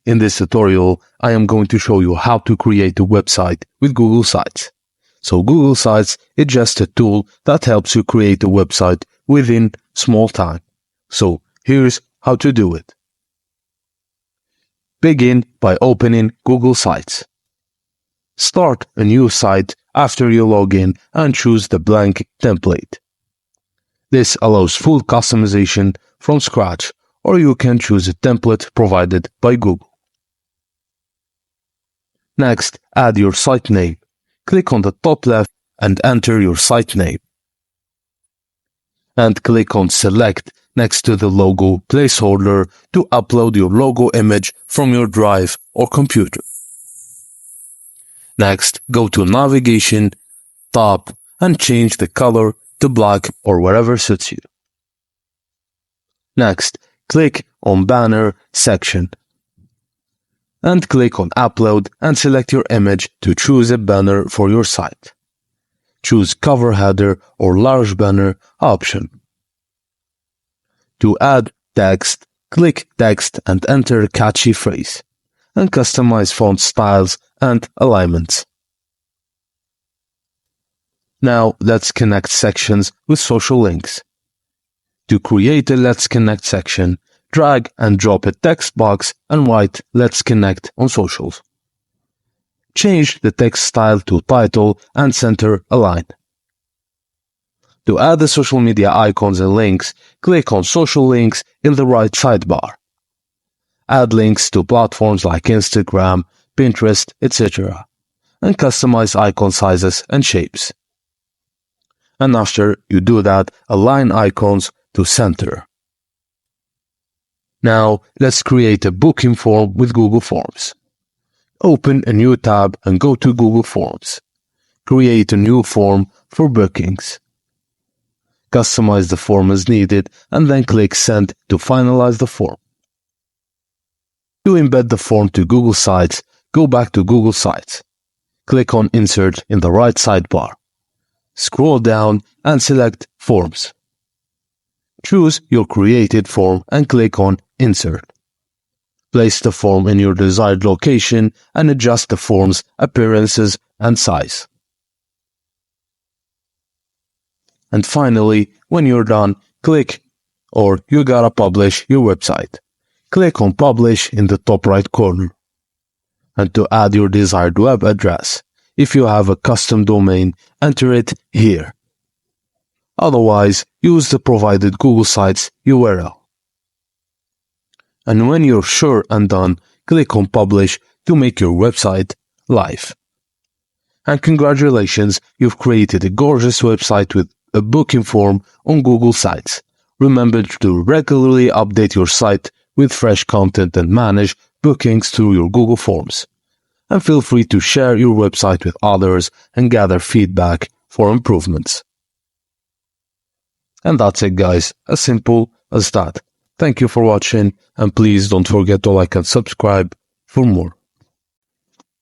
In this tutorial, I am going to show you how to create a website with Google Sites. So Google Sites is just a tool that helps you create a website within small time. So here's how to do it. Begin by opening Google Sites. Start a new site after you log in and choose the blank template. This allows full customization from scratch, or you can choose a template provided by Google. Next, add your site name. Click on the top left and enter your site name. And click on Select next to the logo placeholder to upload your logo image from your drive or computer. Next, go to Navigation, Top, and change the color to black or wherever suits you. Next, click on Banner section and click on Upload and select your image to choose a banner for your site. Choose Cover Header or Large Banner option. To add text, click Text and enter a catchy phrase, and customize font styles and alignments. Now let's connect sections with social links. To create a Let's Connect section, drag and drop a text box and write Let's Connect on socials. Change the text style to title and center align. To add the social media icons and links, click on Social Links in the right sidebar. Add links to platforms like Instagram, Pinterest, etc. and customize icon sizes and shapes. And after you do that, align icons to center. Now, let's create a booking form with Google Forms. Open a new tab and go to Google Forms. Create a new form for bookings. Customize the form as needed and then click Send to finalize the form. To embed the form to Google Sites, go back to Google Sites. Click on Insert in the right sidebar. Scroll down and select Forms. Choose your created form and click on Insert. Place the form in your desired location and adjust the form's appearances and size. And finally, when you're done, click or you gotta publish your website. Click on Publish in the top right corner. And to add your desired web address, if you have a custom domain, enter it here. Otherwise, use the provided Google Sites URL. And when you're sure and done, click on Publish to make your website live. And congratulations, you've created a gorgeous website with a booking form on Google Sites. Remember to regularly update your site with fresh content and manage bookings through your Google Forms. And feel free to share your website with others and gather feedback for improvements. And that's it, guys, as simple as that. Thank you for watching, and please don't forget to like and subscribe for more.